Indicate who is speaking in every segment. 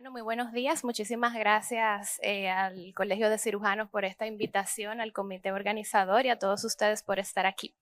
Speaker 1: Bueno, muy buenos días. Muchísimas gracias al Colegio de Cirujanos por esta invitación, al comité organizador y a todos ustedes por estar aquí.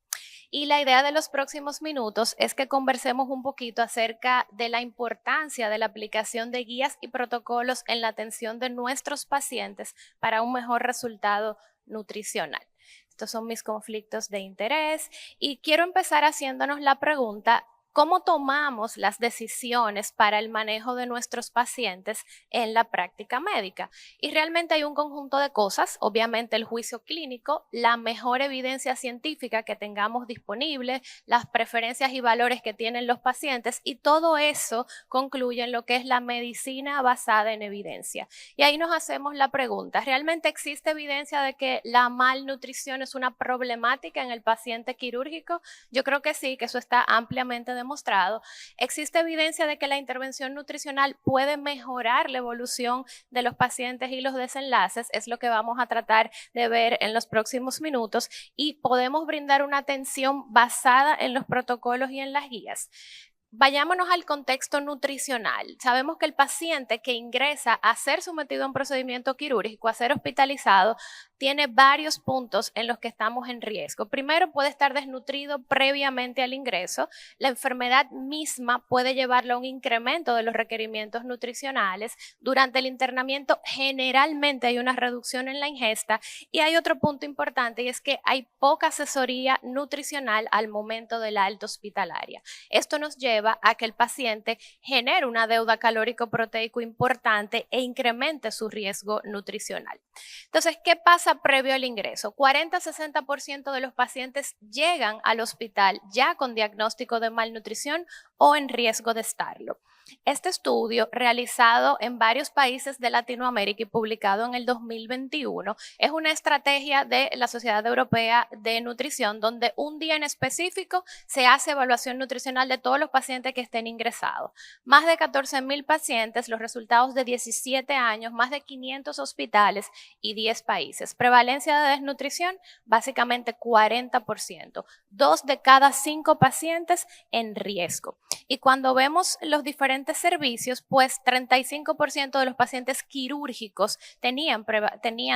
Speaker 1: Y la idea de los próximos minutos es que conversemos un poquito acerca de la importancia de la aplicación de guías y protocolos en la atención de nuestros pacientes para un mejor resultado nutricional. Estos son mis conflictos de interés y quiero empezar haciéndonos la pregunta: ¿cómo tomamos las decisiones para el manejo de nuestros pacientes en la práctica médica? Y realmente hay un conjunto de cosas, obviamente el juicio clínico, la mejor evidencia científica que tengamos disponible, las preferencias y valores que tienen los pacientes, y todo eso concluye en lo que es la medicina basada en evidencia. Y ahí nos hacemos la pregunta: ¿realmente existe evidencia de que la malnutrición es una problemática en el paciente quirúrgico? Yo creo que sí, que eso está ampliamente demostrado. ¿Existe evidencia de que la intervención nutricional puede mejorar la evolución de los pacientes y los desenlaces? Es lo que vamos a tratar de ver en los próximos minutos, y podemos brindar una atención basada en los protocolos y en las guías. Vayámonos al contexto nutricional. Sabemos que el paciente que ingresa a ser sometido a un procedimiento quirúrgico, a ser hospitalizado, tiene varios puntos en los que estamos en riesgo. Primero, puede estar desnutrido previamente al ingreso. La enfermedad misma puede llevarlo a un incremento de los requerimientos nutricionales. Durante el internamiento, generalmente hay una reducción en la ingesta. Y hay otro punto importante, y es que hay poca asesoría nutricional al momento de la alta hospitalaria. Esto nos lleva a que el paciente genere una deuda calórico-proteico importante e incremente su riesgo nutricional. Entonces, ¿qué pasa previo al ingreso? 40-60% de los pacientes llegan al hospital ya con diagnóstico de malnutrición o en riesgo de estarlo. Este estudio, realizado en varios países de Latinoamérica y publicado en el 2021, es una estrategia de la Sociedad Europea de Nutrición, donde un día en específico se hace evaluación nutricional de todos los pacientes que estén ingresados. Más de 14,000 pacientes, los resultados de 17 años, más de 500 hospitales y 10 países. Prevalencia de desnutrición, básicamente 40%. 2 de cada 5 pacientes en riesgo. Y cuando vemos los diferentes servicios, pues 35% de los pacientes quirúrgicos tenían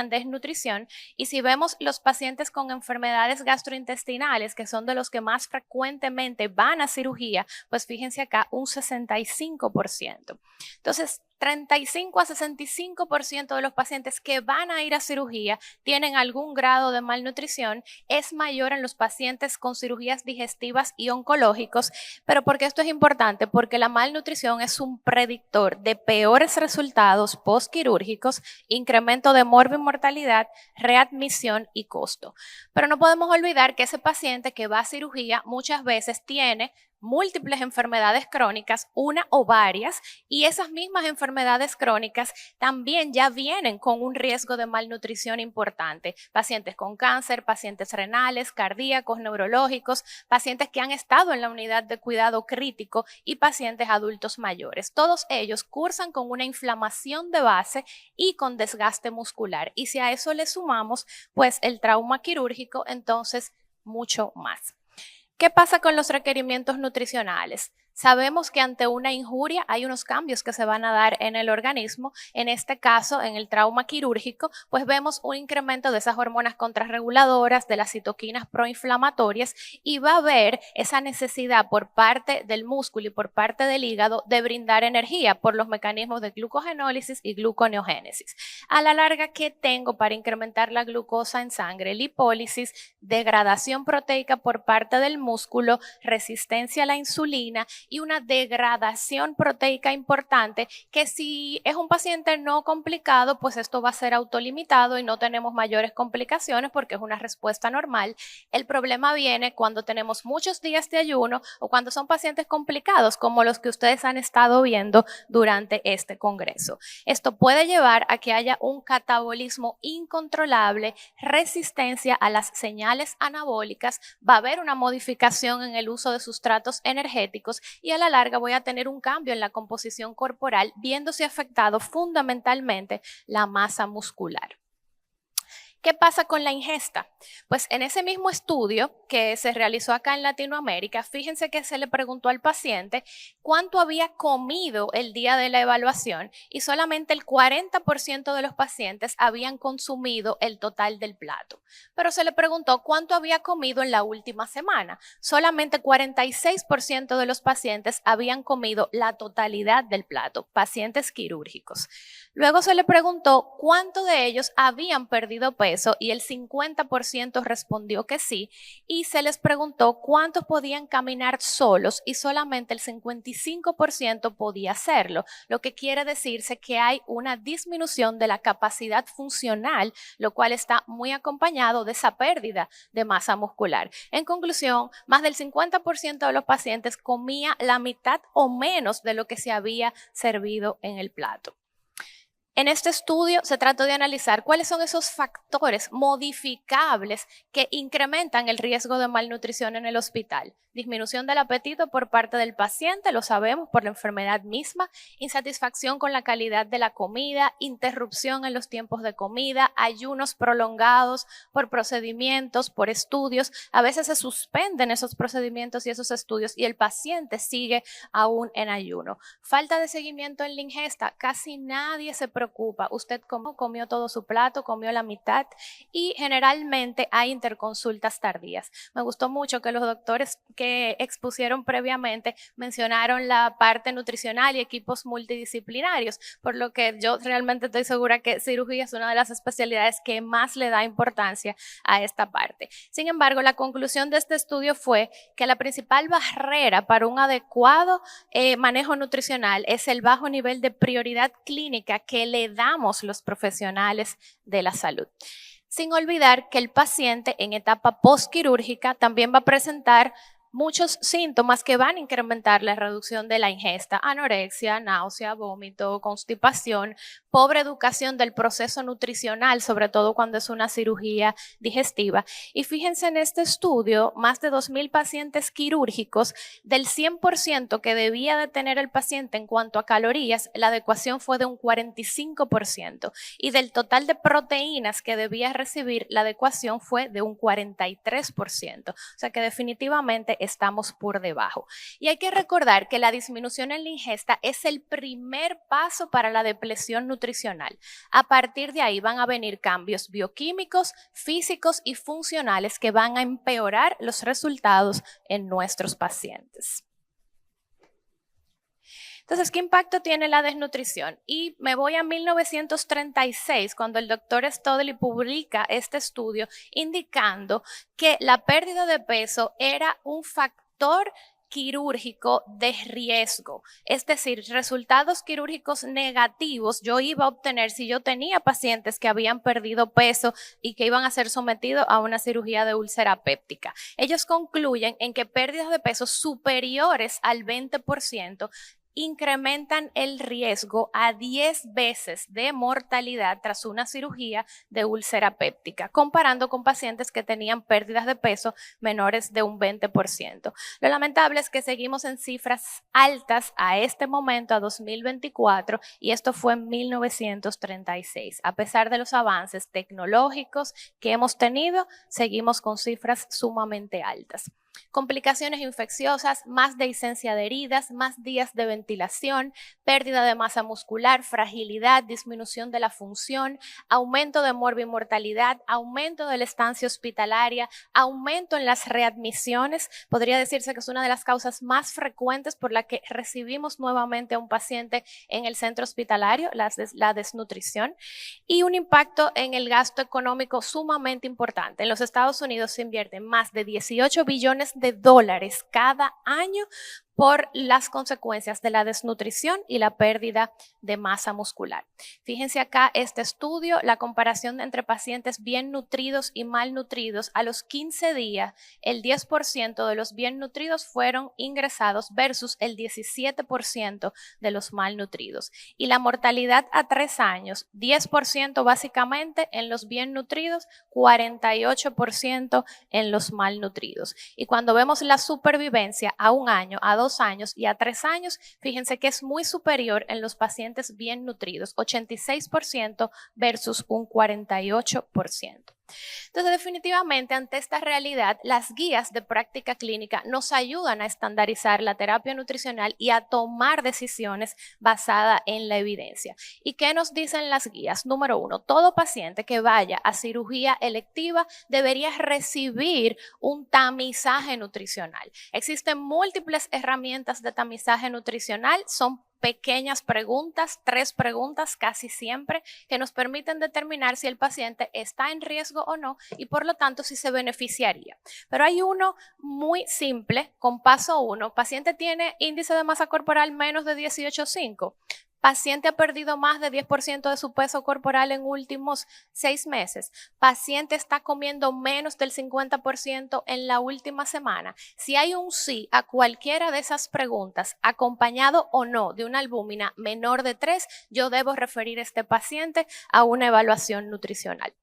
Speaker 1: desnutrición. Y si vemos los pacientes con enfermedades gastrointestinales, que son de los que más frecuentemente van a cirugía, pues fíjense acá, un 65%. Entonces, 35-65% de los pacientes que van a ir a cirugía tienen algún grado de malnutrición. Es mayor en los pacientes con cirugías digestivas y oncológicos. Pero ¿por qué esto es importante? Porque la malnutrición es un predictor de peores resultados postquirúrgicos, incremento de morbimortalidad, readmisión y costo. Pero no podemos olvidar que ese paciente que va a cirugía muchas veces tiene múltiples enfermedades crónicas, una o varias, y esas mismas enfermedades crónicas también ya vienen con un riesgo de malnutrición importante. Pacientes con cáncer, pacientes renales, cardíacos, neurológicos, pacientes que han estado en la unidad de cuidado crítico y pacientes adultos mayores. Todos ellos cursan con una inflamación de base y con desgaste muscular. Y si a eso le sumamos, pues el trauma quirúrgico, entonces mucho más. ¿Qué pasa con los requerimientos nutricionales? Sabemos que ante una injuria hay unos cambios que se van a dar en el organismo. En este caso, en el trauma quirúrgico, pues vemos un incremento de esas hormonas contrarreguladoras, de las citoquinas proinflamatorias, y va a haber esa necesidad por parte del músculo y por parte del hígado de brindar energía por los mecanismos de glucogenólisis y gluconeogénesis. A la larga, ¿qué tengo para incrementar la glucosa en sangre? Lipólisis, degradación proteica por parte del músculo, resistencia a la insulina y una degradación proteica importante, que si es un paciente no complicado, pues esto va a ser autolimitado y no tenemos mayores complicaciones porque es una respuesta normal. El problema viene cuando tenemos muchos días de ayuno o cuando son pacientes complicados, como los que ustedes han estado viendo durante este congreso. Esto puede llevar a que haya un catabolismo incontrolable, resistencia a las señales anabólicas, va a haber una modificación en el uso de sustratos energéticos y a la larga voy a tener un cambio en la composición corporal, viéndose afectado fundamentalmente la masa muscular. ¿Qué pasa con la ingesta? Pues en ese mismo estudio que se realizó acá en Latinoamérica, fíjense que se le preguntó al paciente cuánto había comido el día de la evaluación y solamente el 40% de los pacientes habían consumido el total del plato. Pero se le preguntó cuánto había comido en la última semana. Solamente 46% de los pacientes habían comido la totalidad del plato, pacientes quirúrgicos. Luego se le preguntó cuánto de ellos habían perdido peso y el 50% respondió que sí, y se les preguntó cuántos podían caminar solos y solamente el 55% podía hacerlo, lo que quiere decirse que hay una disminución de la capacidad funcional, lo cual está muy acompañado de esa pérdida de masa muscular. En conclusión, más del 50% de los pacientes comía la mitad o menos de lo que se había servido en el plato. En este estudio se trató de analizar cuáles son esos factores modificables que incrementan el riesgo de malnutrición en el hospital. Disminución del apetito por parte del paciente, lo sabemos por la enfermedad misma, insatisfacción con la calidad de la comida, interrupción en los tiempos de comida, ayunos prolongados por procedimientos, por estudios. A veces se suspenden esos procedimientos y esos estudios y el paciente sigue aún en ayuno. Falta de seguimiento en la ingesta, casi nadie se preocupa. Usted comió todo su plato, comió la mitad y generalmente hay interconsultas tardías. Me gustó mucho que los doctores que expusieron previamente mencionaron la parte nutricional y equipos multidisciplinarios, por lo que yo realmente estoy segura que cirugía es una de las especialidades que más le da importancia a esta parte. Sin embargo, la conclusión de este estudio fue que la principal barrera para un adecuado manejo nutricional es el bajo nivel de prioridad clínica que le damos los profesionales de la salud. Sin olvidar que el paciente en etapa postquirúrgica también va a presentar muchos síntomas que van a incrementar la reducción de la ingesta: anorexia, náusea, vómito, constipación, pobre educación del proceso nutricional, sobre todo cuando es una cirugía digestiva. Y fíjense en este estudio, más de 2,000 pacientes quirúrgicos, del 100% que debía de tener el paciente en cuanto a calorías, la adecuación fue de un 45%, y del total de proteínas que debía recibir, la adecuación fue de un 43%. O sea que definitivamente estamos por debajo. Y hay que recordar que la disminución en la ingesta es el primer paso para la depleción nutricional. A partir de ahí van a venir cambios bioquímicos, físicos y funcionales que van a empeorar los resultados en nuestros pacientes. Entonces, ¿qué impacto tiene la desnutrición? Y me voy a 1936, cuando el doctor Studley publica este estudio indicando que la pérdida de peso era un factor quirúrgico de riesgo, es decir, resultados quirúrgicos negativos yo iba a obtener si yo tenía pacientes que habían perdido peso y que iban a ser sometidos a una cirugía de úlcera péptica. Ellos concluyen en que pérdidas de peso superiores al 20% incrementan el riesgo a 10 veces de mortalidad tras una cirugía de úlcera péptica, comparando con pacientes que tenían pérdidas de peso menores de un 20%. Lo lamentable es que seguimos en cifras altas a este momento, a 2024, y esto fue en 1936. A pesar de los avances tecnológicos que hemos tenido, seguimos con cifras sumamente altas. Complicaciones infecciosas, más dehiscencia de heridas, más días de ventilación, pérdida de masa muscular, fragilidad, disminución de la función, aumento de morbimortalidad, aumento de la estancia hospitalaria, aumento en las readmisiones. Podría decirse que es una de las causas más frecuentes por la que recibimos nuevamente a un paciente en el centro hospitalario, la desnutrición, y un impacto en el gasto económico sumamente importante. En los Estados Unidos se invierten más de 18 billones de dólares cada año por las consecuencias de la desnutrición y la pérdida de masa muscular. Fíjense acá este estudio, la comparación entre pacientes bien nutridos y malnutridos. A los 15 días, el 10% de los bien nutridos fueron ingresados versus el 17% de los malnutridos. Y la mortalidad a 3 años, 10% básicamente en los bien nutridos, 48% en los malnutridos. Y cuando vemos la supervivencia a 1 año, a 2 2 años y a 3 años, fíjense que es muy superior en los pacientes bien nutridos, 86% versus un 48%. Entonces, definitivamente, ante esta realidad, las guías de práctica clínica nos ayudan a estandarizar la terapia nutricional y a tomar decisiones basadas en la evidencia. ¿Y qué nos dicen las guías? Número 1, todo paciente que vaya a cirugía electiva debería recibir un tamizaje nutricional. Existen múltiples herramientas de tamizaje nutricional, son pequeñas preguntas, 3 preguntas casi siempre, que nos permiten determinar si el paciente está en riesgo o no y por lo tanto si se beneficiaría. Pero hay uno muy simple, con paso 1, paciente tiene índice de masa corporal menos de 18,5. Paciente ha perdido más de 10% de su peso corporal en últimos 6 meses. Paciente está comiendo menos del 50% en la última semana. Si hay un sí a cualquiera de esas preguntas, acompañado o no de una albúmina menor de 3, yo debo referir a este paciente a una evaluación nutricional.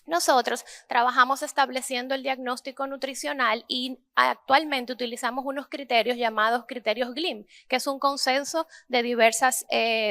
Speaker 1: Nosotros trabajamos estableciendo el diagnóstico nutricional y actualmente utilizamos unos criterios llamados criterios GLIM, que es un consenso de diversas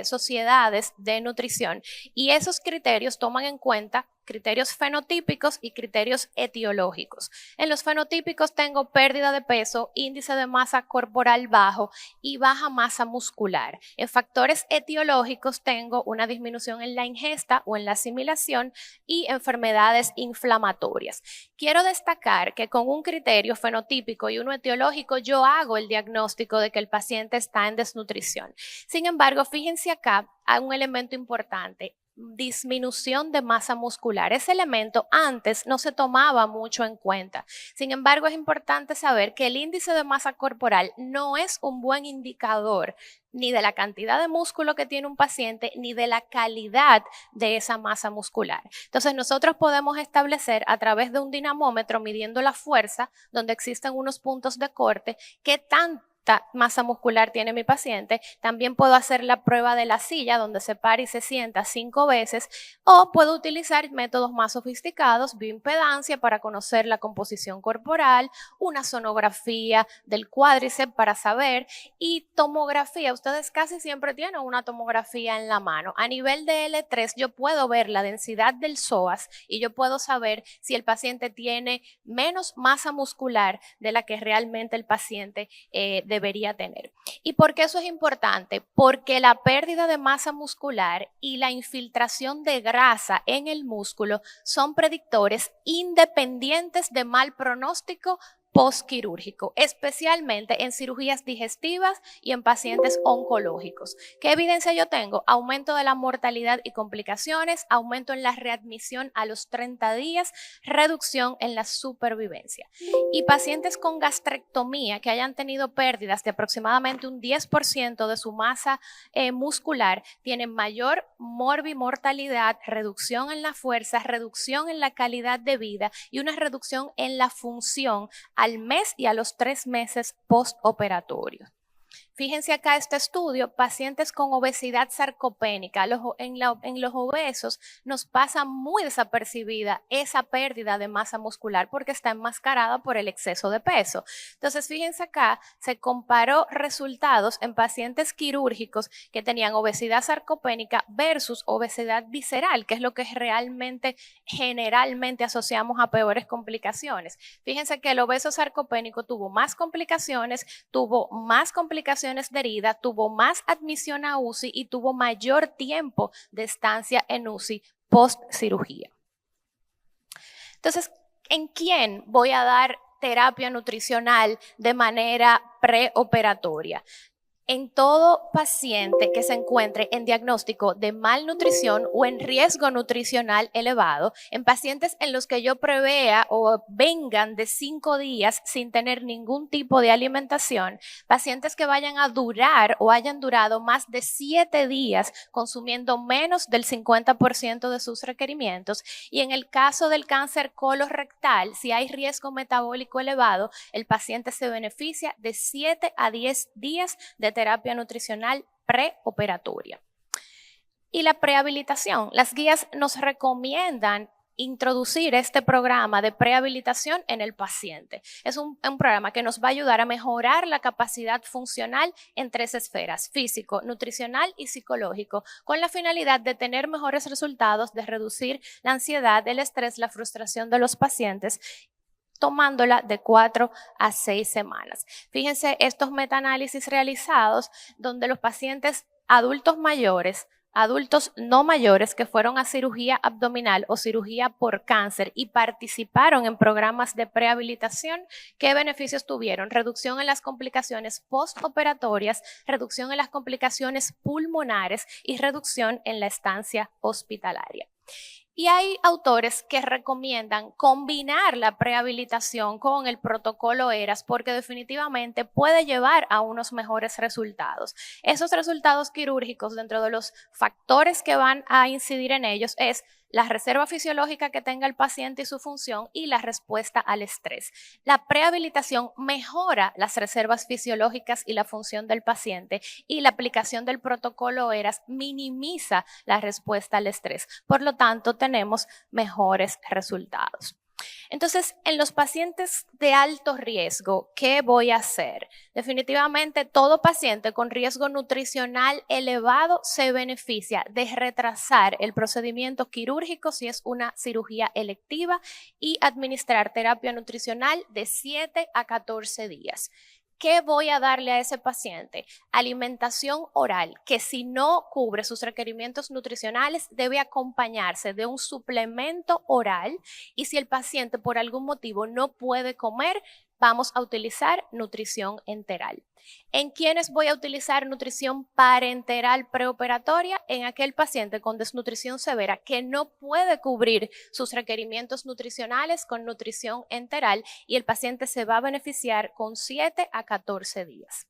Speaker 1: sociedades de nutrición. Y esos criterios toman en cuenta criterios fenotípicos y criterios etiológicos. En los fenotípicos tengo pérdida de peso, índice de masa corporal bajo y baja masa muscular. En factores etiológicos tengo una disminución en la ingesta o en la asimilación y enfermedades inflamatorias. Quiero destacar que con un criterio fenotípico y uno etiológico yo hago el diagnóstico de que el paciente está en desnutrición. Sin embargo, fíjense acá, hay un elemento importante. Disminución de masa muscular. Ese elemento antes no se tomaba mucho en cuenta. Sin embargo, es importante saber que el índice de masa corporal no es un buen indicador ni de la cantidad de músculo que tiene un paciente, ni de la calidad de esa masa muscular. Entonces, nosotros podemos establecer a través de un dinamómetro, midiendo la fuerza, donde existen unos puntos de corte, qué tanta masa muscular tiene mi paciente. También puedo hacer la prueba de la silla, donde se para y se sienta 5 veces, o puedo utilizar métodos más sofisticados, bioimpedancia, para conocer la composición corporal, una sonografía del cuádriceps para saber, y tomografía. Ustedes casi siempre tienen una tomografía en la mano. A nivel de L3 yo puedo ver la densidad del psoas y yo puedo saber si el paciente tiene menos masa muscular de la que realmente el paciente debería tener. ¿Y por qué eso es importante? Porque la pérdida de masa muscular y la infiltración de grasa en el músculo son predictores independientes de mal pronóstico postquirúrgico, especialmente en cirugías digestivas y en pacientes oncológicos. ¿Qué evidencia yo tengo? Aumento de la mortalidad y complicaciones, aumento en la readmisión a los 30 días, reducción en la supervivencia. Y pacientes con gastrectomía que hayan tenido pérdidas de aproximadamente un 10% de su masa muscular tienen mayor morbimortalidad, reducción en la fuerza, reducción en la calidad de vida y una reducción en la función al mes y a los 3 meses postoperatorios. Fíjense acá este estudio, pacientes con obesidad sarcopénica. En los obesos nos pasa muy desapercibida esa pérdida de masa muscular porque está enmascarada por el exceso de peso. Entonces, fíjense acá, se comparó resultados en pacientes quirúrgicos que tenían obesidad sarcopénica versus obesidad visceral, que es lo que realmente generalmente asociamos a peores complicaciones. Fíjense que el obeso sarcopénico tuvo más complicaciones de herida, tuvo más admisión a UCI y tuvo mayor tiempo de estancia en UCI post cirugía. Entonces, ¿en quién voy a dar terapia nutricional de manera preoperatoria? En todo paciente que se encuentre en diagnóstico de malnutrición o en riesgo nutricional elevado, en pacientes en los que yo prevea o vengan de 5 días sin tener ningún tipo de alimentación, pacientes que vayan a durar o hayan durado más de 7 días consumiendo menos del 50% de sus requerimientos, y en el caso del cáncer colorectal, si hay riesgo metabólico elevado, el paciente se beneficia de 7 a 10 días de terapia nutricional preoperatoria. Y la prehabilitación, las guías nos recomiendan introducir este programa de prehabilitación en el paciente. Es un programa que nos va a ayudar a mejorar la capacidad funcional en 3 esferas: físico, nutricional y psicológico, con la finalidad de tener mejores resultados, de reducir la ansiedad, el estrés, la frustración de los pacientes, tomándola de 4 a 6 semanas. Fíjense estos metaanálisis realizados donde los pacientes adultos mayores, adultos no mayores que fueron a cirugía abdominal o cirugía por cáncer y participaron en programas de prehabilitación, ¿qué beneficios tuvieron? Reducción en las complicaciones postoperatorias, reducción en las complicaciones pulmonares y reducción en la estancia hospitalaria. Y hay autores que recomiendan combinar la prehabilitación con el protocolo ERAS porque definitivamente puede llevar a unos mejores resultados. Esos resultados quirúrgicos, dentro de los factores que van a incidir en ellos, es la reserva fisiológica que tenga el paciente y su función y la respuesta al estrés. La prehabilitación mejora las reservas fisiológicas y la función del paciente, y la aplicación del protocolo ERAS minimiza la respuesta al estrés. Por lo tanto, tenemos mejores resultados. Entonces, en los pacientes de alto riesgo, ¿qué voy a hacer? Definitivamente, todo paciente con riesgo nutricional elevado se beneficia de retrasar el procedimiento quirúrgico si es una cirugía electiva y administrar terapia nutricional de 7 a 14 días. ¿Qué voy a darle a ese paciente? Alimentación oral, que si no cubre sus requerimientos nutricionales, debe acompañarse de un suplemento oral, y si el paciente por algún motivo no puede comer, vamos a utilizar nutrición enteral. ¿En quiénes voy a utilizar nutrición parenteral preoperatoria? En aquel paciente con desnutrición severa que no puede cubrir sus requerimientos nutricionales con nutrición enteral, y el paciente se va a beneficiar con 7 a 14 días.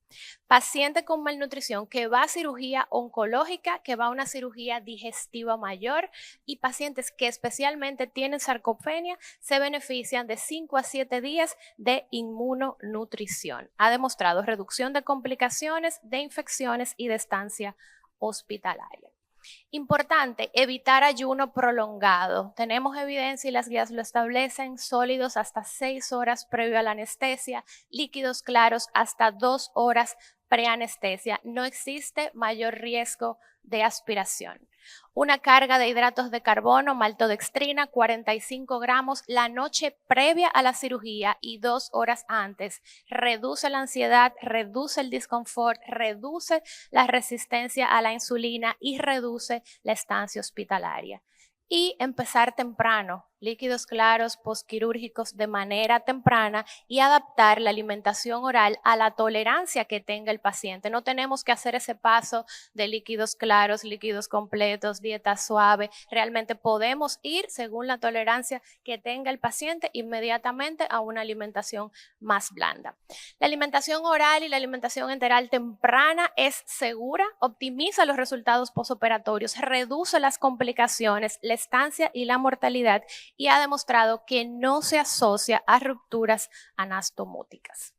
Speaker 1: Paciente con malnutrición que va a cirugía oncológica, que va a una cirugía digestiva mayor, y pacientes que especialmente tienen sarcopenia se benefician de 5 a 7 días de inmunonutrición. Ha demostrado reducción de complicaciones, de infecciones y de estancia hospitalaria. Importante, evitar ayuno prolongado. Tenemos evidencia y las guías lo establecen: sólidos hasta 6 horas previo a la anestesia, líquidos claros hasta 2 horas preanestesia. No existe mayor riesgo de aspiración. Una carga de hidratos de carbono, maltodextrina, 45 gramos la noche previa a la cirugía y 2 horas antes. Reduce la ansiedad, reduce el disconfort, reduce la resistencia a la insulina y reduce la estancia hospitalaria. Y empezar temprano, líquidos claros postquirúrgicos de manera temprana, y adaptar la alimentación oral a la tolerancia que tenga el paciente. No tenemos que hacer ese paso de líquidos claros, líquidos completos, dieta suave. Realmente podemos ir según la tolerancia que tenga el paciente inmediatamente a una alimentación más blanda. La alimentación oral y la alimentación enteral temprana es segura, optimiza los resultados postoperatorios, reduce las complicaciones, la estancia y la mortalidad, y ha demostrado que no se asocia a rupturas anastomóticas.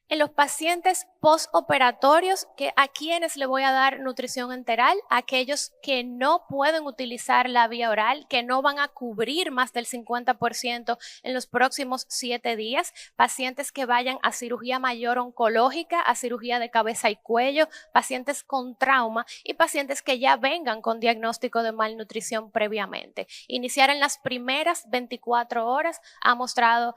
Speaker 1: En los pacientes postoperatorios, ¿a quienes le voy a dar nutrición enteral? Aquellos que no pueden utilizar la vía oral, que no van a cubrir más del 50% en los próximos 7 días, pacientes que vayan a cirugía mayor oncológica, a cirugía de cabeza y cuello, pacientes con trauma y pacientes que ya vengan con diagnóstico de malnutrición previamente. Iniciar en las primeras 24 horas ha mostrado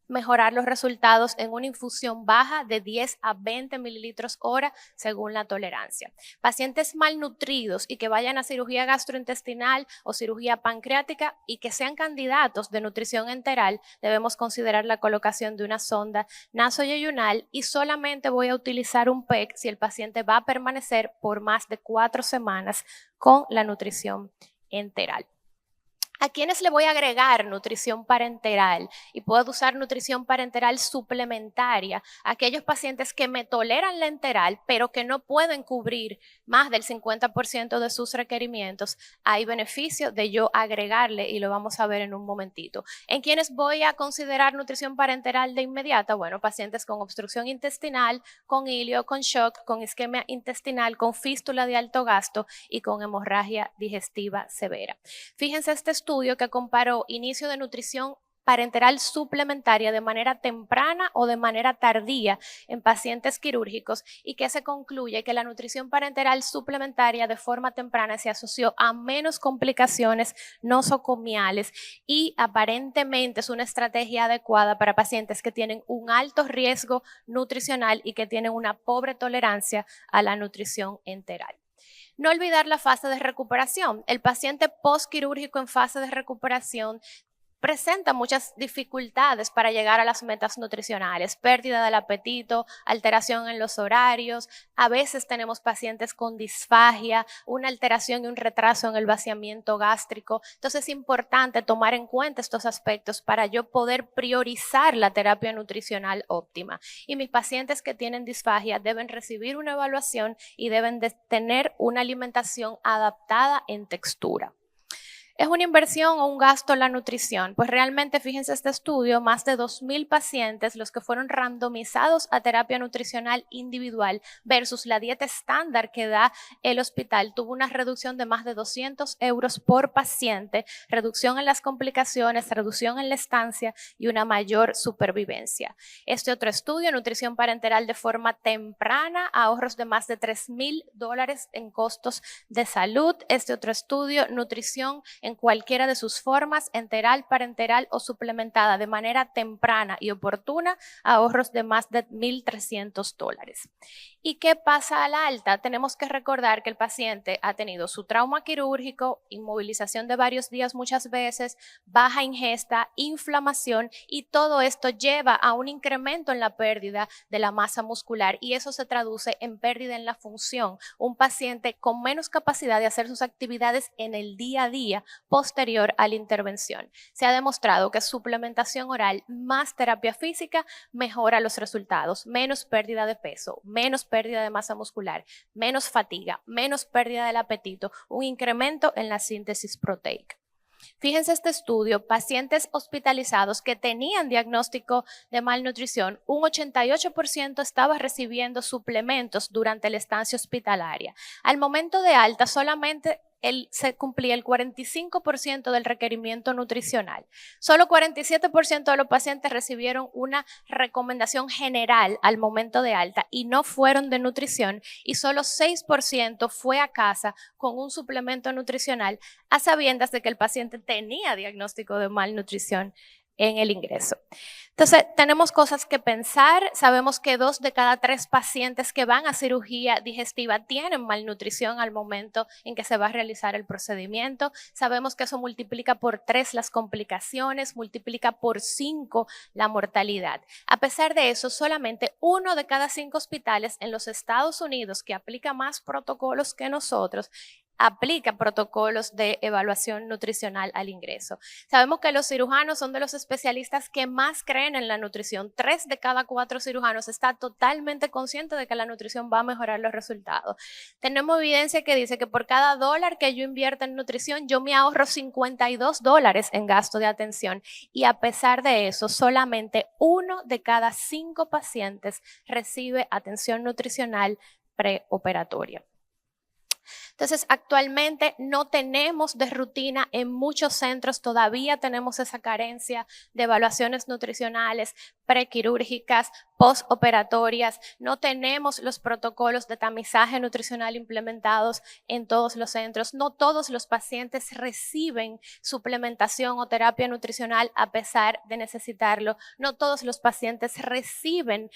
Speaker 1: mejorar los resultados en una infusión baja de 10 a 20 mililitros hora según la tolerancia. Pacientes malnutridos y que vayan a cirugía gastrointestinal o cirugía pancreática y que sean candidatos de nutrición enteral, debemos considerar la colocación de una sonda nasoyeyunal, y solamente voy a utilizar un PEC si el paciente va a permanecer por más de 4 semanas con la nutrición enteral. ¿A quiénes le voy a agregar nutrición parenteral? Y puedo usar nutrición parenteral suplementaria. Aquellos pacientes que me toleran la enteral, pero que no pueden cubrir más del 50% de sus requerimientos, hay beneficio de yo agregarle, y lo vamos a ver en un momentito. ¿En quiénes voy a considerar nutrición parenteral de inmediata? Bueno, pacientes con obstrucción intestinal, con ilio, con shock, con isquemia intestinal, con fístula de alto gasto y con hemorragia digestiva severa. Fíjense este estudio estudio que comparó inicio de nutrición parenteral suplementaria de manera temprana o de manera tardía en pacientes quirúrgicos y que se concluye que la nutrición parenteral suplementaria de forma temprana se asoció a menos complicaciones nosocomiales y aparentemente es una estrategia adecuada para pacientes que tienen un alto riesgo nutricional y que tienen una pobre tolerancia a la nutrición enteral. No olvidar la fase de recuperación. El paciente postquirúrgico en fase de recuperación presenta muchas dificultades para llegar a las metas nutricionales, pérdida del apetito, alteración en los horarios, a veces tenemos pacientes con disfagia, una alteración y un retraso en el vaciamiento gástrico. Entonces es importante tomar en cuenta estos aspectos para yo poder priorizar la terapia nutricional óptima. Y mis pacientes que tienen disfagia deben recibir una evaluación y deben de tener una alimentación adaptada en textura. ¿Es una inversión o un gasto la nutrición? Pues realmente, fíjense este estudio, más de 2,000 pacientes, los que fueron randomizados a terapia nutricional individual versus la dieta estándar que da el hospital, tuvo una reducción de más de 200 euros por paciente, reducción en las complicaciones, reducción en la estancia y una mayor supervivencia. Este otro estudio, nutrición parenteral de forma temprana, ahorros de más de $3,000 en costos de salud. Este otro estudio, nutrición en cualquiera de sus formas, enteral, parenteral o suplementada de manera temprana y oportuna, ahorros de más de $1,300. ¿Y qué pasa a la alta? Tenemos que recordar que el paciente ha tenido su trauma quirúrgico, inmovilización de varios días muchas veces, baja ingesta, inflamación y todo esto lleva a un incremento en la pérdida de la masa muscular y eso se traduce en pérdida en la función. Un paciente con menos capacidad de hacer sus actividades en el día a día posterior a la intervención. Se ha demostrado que suplementación oral más terapia física mejora los resultados, menos pérdida de peso, menos pérdida de masa muscular, menos fatiga, menos pérdida del apetito, un incremento en la síntesis proteica. Fíjense este estudio, pacientes hospitalizados que tenían diagnóstico de malnutrición, un 88% estaba recibiendo suplementos durante la estancia hospitalaria. Al momento de alta solamente se cumplía el 45% del requerimiento nutricional. Solo 47% de los pacientes recibieron una recomendación general al momento de alta y no fueron de nutrición y solo 6% fue a casa con un suplemento nutricional a sabiendas de que el paciente tenía diagnóstico de malnutrición en el ingreso. Entonces, tenemos cosas que pensar. Sabemos que 2 de cada 3 pacientes que van a cirugía digestiva tienen malnutrición al momento en que se va a realizar el procedimiento. Sabemos que eso multiplica por 3 las complicaciones, multiplica por 5 la mortalidad. A pesar de eso, solamente 1 de cada 5 hospitales en los Estados Unidos, que aplica más protocolos que nosotros, aplica protocolos de evaluación nutricional al ingreso. Sabemos que los cirujanos son de los especialistas que más creen en la nutrición. 3 de cada 4 cirujanos está totalmente consciente de que la nutrición va a mejorar los resultados. Tenemos evidencia que dice que por cada $1 que yo invierto en nutrición, yo me ahorro $52 en gasto de atención. Y a pesar de eso, solamente 1 de cada 5 pacientes recibe atención nutricional preoperatoria. Entonces, actualmente no tenemos de rutina en muchos centros, todavía tenemos esa carencia de evaluaciones nutricionales prequirúrgicas, postoperatorias, no tenemos los protocolos de tamizaje nutricional implementados en todos los centros, no todos los pacientes reciben suplementación o terapia nutricional a pesar de necesitarlo, no todos los pacientes reciben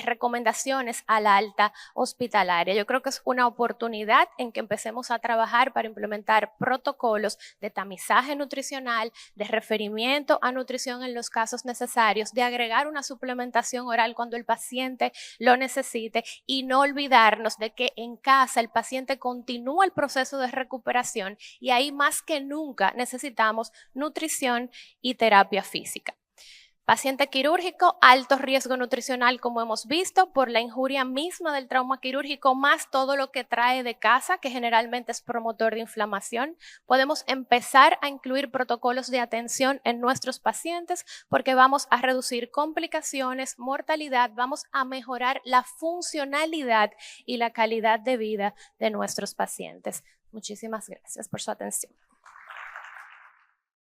Speaker 1: recomendaciones a la alta hospitalaria. Yo creo que es una oportunidad en que empecemos a trabajar para implementar protocolos de tamizaje nutricional, de referimiento a nutrición en los casos necesarios, de agregar una suplementación oral cuando el paciente lo necesite y no olvidarnos de que en casa el paciente continúa el proceso de recuperación y ahí más que nunca necesitamos nutrición y terapia física. Paciente quirúrgico, alto riesgo nutricional como hemos visto por la injuria misma del trauma quirúrgico más todo lo que trae de casa que generalmente es promotor de inflamación. Podemos empezar a incluir protocolos de atención en nuestros pacientes porque vamos a reducir complicaciones, mortalidad, vamos a mejorar la funcionalidad y la calidad de vida de nuestros pacientes. Muchísimas gracias por su atención.